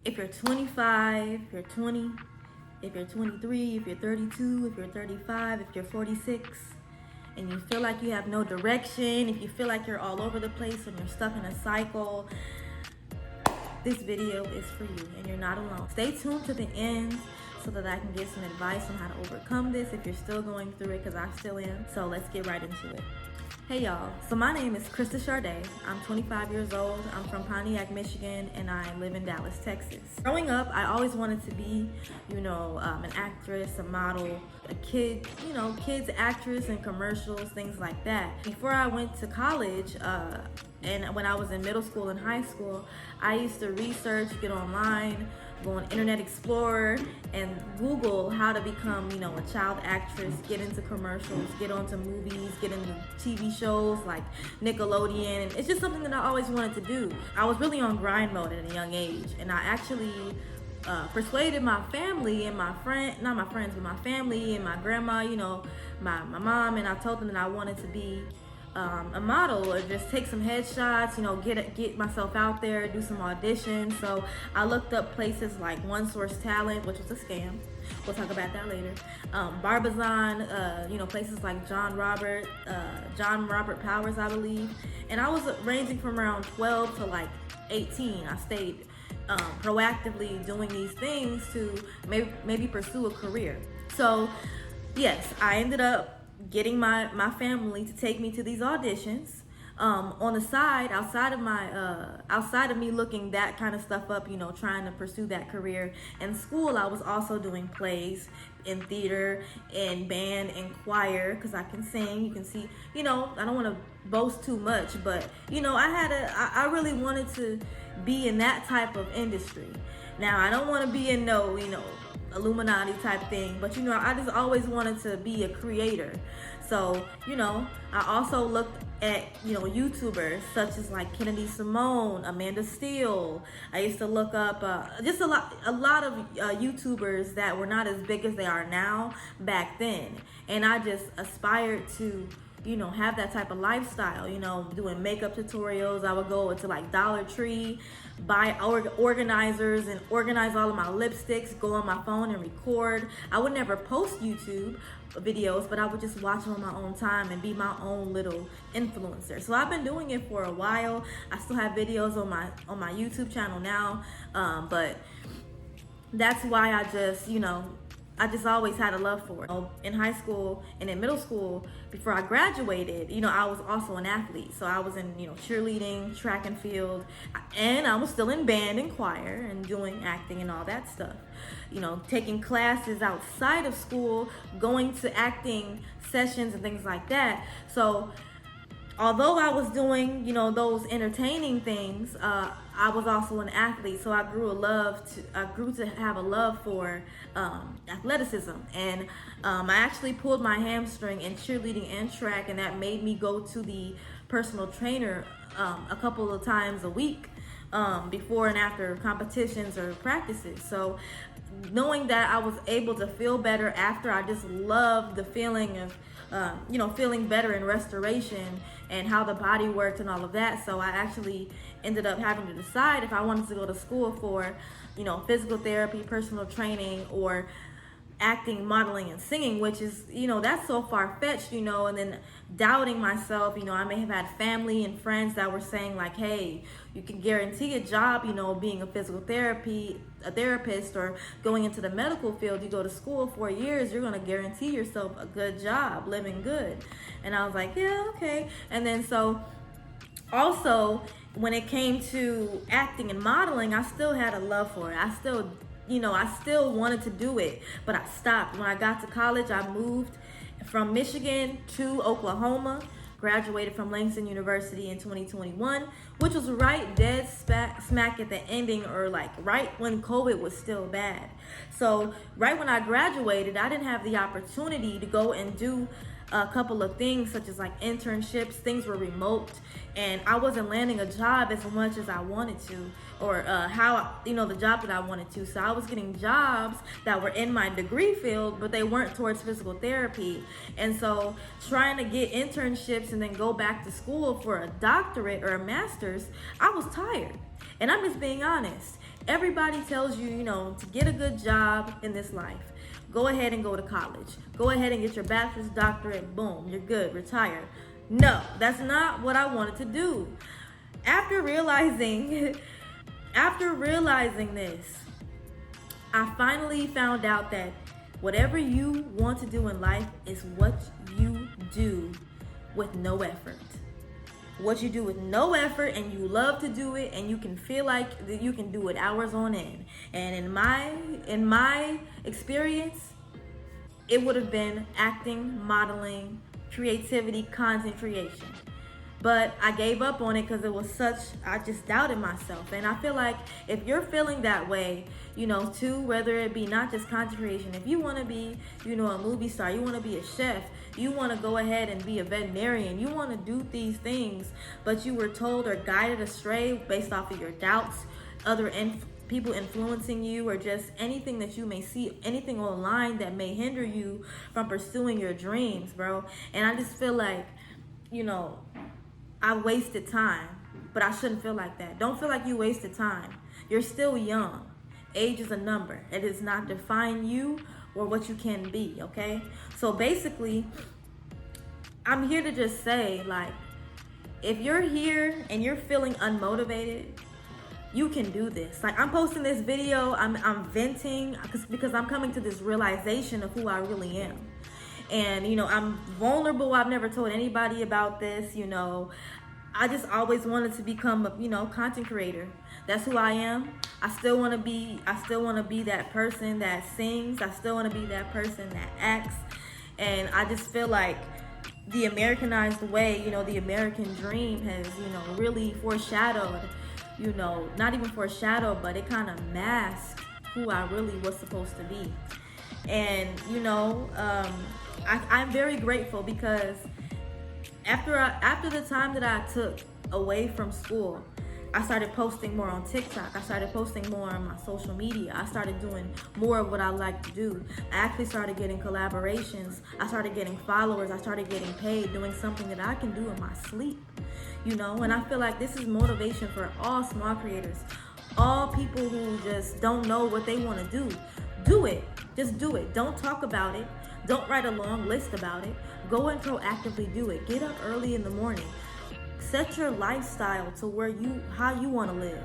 if you're 25, if you're 20, if you're 23, if you're 32, if you're 35, if you're 46, and you feel like you have no direction, if you feel like you're all over the place and you're stuck in a cycle, this video is for you and you're not alone. Stay tuned to the end so that I can give some advice on how to overcome this if you're still going through it, because I still am. So let's get right into it. Hey y'all, so my name is Krista Charday. I'm 25 years old. I'm from Pontiac, Michigan, and I live in Dallas, Texas. Growing up, I always wanted to be, an actress, a model, a kids actress in commercials, things like that. Before I went to college, and when I was in middle school and high school, I used to research, get online, go on Internet Explorer and Google how to become, a child actress, get into commercials, get onto movies, get into TV shows like Nickelodeon. And it's just something that I always wanted to do. I was really on grind mode at a young age, and I actually persuaded my family and my family and my grandma, my mom, and I told them that I wanted to be a model or just take some headshots, get myself out there, do some auditions. So I looked up places like One Source Talent, which was a scam. We'll talk about that later. Barbizon, places like John Robert Powers, I believe. And I was ranging from around 12 to like 18. I stayed proactively doing these things to maybe pursue a career. So yes, I ended up getting my family to take me to these auditions. On the side, outside of me looking that kind of stuff up, trying to pursue that career in school, I was also doing plays in theater and band and choir, because I can sing. You can see, I don't want to boast too much, but I really wanted to be in that type of industry. Now, I don't want to be in no, Illuminati type thing, but I just always wanted to be a creator. So I also looked at YouTubers such as like Kennedy Simone, Amanda Steele. I used to look up just a lot of YouTubers that were not as big as they are now back then, and I just aspired to have that type of lifestyle, doing makeup tutorials. I would go into like Dollar Tree, buy organizers and organize all of my lipsticks, go on my phone and record. I would never post YouTube videos, but I would just watch them on my own time and be my own little influencer. So I've been doing it for a while. I still have videos on my YouTube channel now, but that's why I just always had a love for it. In high school and in middle school, before I graduated, I was also an athlete. So I was in, cheerleading, track and field, and I was still in band and choir and doing acting and all that stuff. Taking classes outside of school, going to acting sessions and things like that. So although I was doing, those entertaining things, I was also an athlete. So I grew to have a love for athleticism. And I actually pulled my hamstring in cheerleading and track, and that made me go to the personal trainer a couple of times a week before and after competitions or practices. So knowing that I was able to feel better after, I just loved the feeling of feeling better in restoration and how the body worked and all of that. So I actually ended up having to decide if I wanted to go to school for, physical therapy, personal training, or acting, modeling, and singing, which is, that's so far-fetched, and then doubting myself. I may have had family and friends that were saying like, hey, you can guarantee a job, being a physical therapist or going into the medical field. You go to school 4 years, you're going to guarantee yourself a good job, living good. And I was like, yeah, okay. And then so also when it came to acting and modeling, I still had a love for it. I still wanted to do it, but I stopped. When I got to college, I moved from Michigan to Oklahoma, graduated from Langston University in 2021, which was right dead smack at the ending, or like right when COVID was still bad. So right when I graduated, I didn't have the opportunity to go and do a couple of things such as like internships. Things were remote, and I wasn't landing a job as much as I wanted to, or the job that I wanted to. So I was getting jobs that were in my degree field, but they weren't towards physical therapy. And so trying to get internships and then go back to school for a doctorate or a master's, I was tired. And I'm just being honest. everybody tells you, to get a good job in this life, go ahead and go to college. Go ahead and get your bachelor's, doctorate, boom, you're good, retire. No, that's not what I wanted to do. After realizing this, I finally found out that whatever you want to do in life is what you do with no effort. What you do with no effort, and you love to do it, and you can feel like that you can do it hours on end. And in my experience, it would have been acting, modeling, creativity, content creation. But I gave up on it because I just doubted myself. And I feel like if you're feeling that way, too, whether it be not just content creation, if you want to be, a movie star, you want to be a chef, you want to go ahead and be a veterinarian, you want to do these things, but you were told or guided astray based off of your doubts, other people influencing you, or just anything that you may see, anything online that may hinder you from pursuing your dreams, bro. And I just feel like, I wasted time, but I shouldn't feel like that. Don't feel like you wasted time. You're still young. Age is a number. It does not define you or what you can be, okay? So basically, I'm here to just say, like, if you're here and you're feeling unmotivated, you can do this. Like, I'm posting this video, I'm venting because I'm coming to this realization of who I really am. And, I'm vulnerable. I've never told anybody about this, I just always wanted to become a, content creator. That's who I am. I still want to be that person that sings. I still want to be that person that acts. And I just feel like the Americanized way, the American dream has, really foreshadowed, not even foreshadowed, but it kind of masked who I really was supposed to be. And, I'm very grateful because after the time that I took away from school, I started posting more on TikTok. I started posting more on my social media. I started doing more of what I like to do. I actually started getting collaborations. I started getting followers. I started getting paid doing something that I can do in my sleep, and I feel like this is motivation for all small creators, all people who just don't know what they want to do. Do it. Just do it. Don't talk about it. Don't write a long list about it. Go and proactively do it. Get up early in the morning. Set your lifestyle to how you want to live.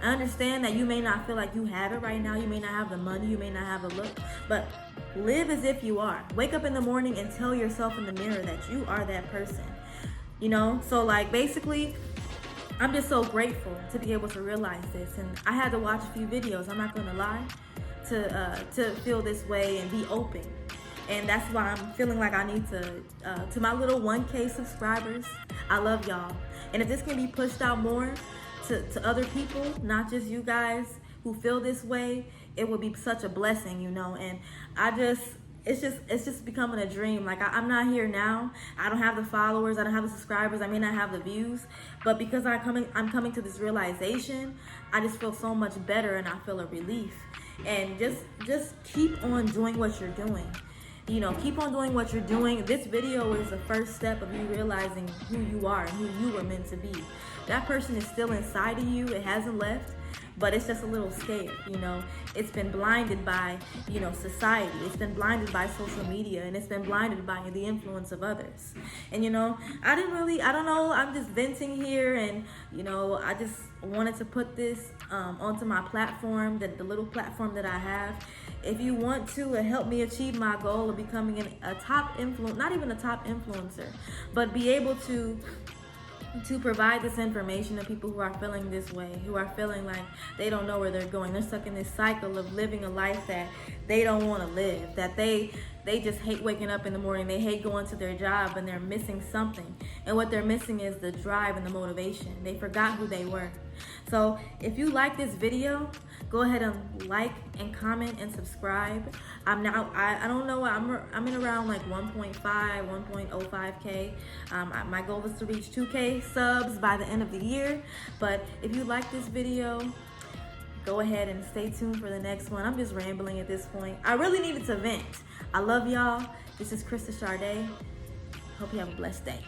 I understand that you may not feel like you have it right now. You may not have the money. You may not have the look. But live as if you are. Wake up in the morning and tell yourself in the mirror that you are that person. So like basically, I'm just so grateful to be able to realize this. And I had to watch a few videos, I'm not going to lie, to feel this way and be open. And that's why I'm feeling like I need to my little 1K subscribers, I love y'all. And if this can be pushed out more to other people, not just you guys who feel this way, it would be such a blessing, And it's just becoming a dream. Like I'm not here now. I don't have the followers. I don't have the subscribers. I may not have the views, but because I'm coming to this realization, I just feel so much better and I feel a relief. And just keep on doing what you're doing. Keep on doing what you're doing. This video is the first step of you realizing who you are and who you were meant to be. That person is still inside of you. It hasn't left, but it's just a little scared, It's been blinded by, society. It's been blinded by social media, and it's been blinded by the influence of others. And, I don't know, I'm just venting here, and, I just wanted to put this onto my platform, the little platform that I have. If you want to help me achieve my goal of becoming a top influencer, not even a top influencer, but be able to provide this information to people who are feeling this way, who are feeling like they don't know where they're going. They're stuck in this cycle of living a life that they don't want to live, that they just hate waking up in the morning. They hate going to their job, and they're missing something. And what they're missing is the drive and the motivation. They forgot who they were. So if you like this video, go ahead and like and comment and subscribe. I don't know, I'm in around like 1.5, 1.05K. My goal is to reach 2K subs by the end of the year. But if you like this video, go ahead and stay tuned for the next one. I'm just rambling at this point. I really needed to vent. I love y'all. This is Krista Charday. Hope you have a blessed day.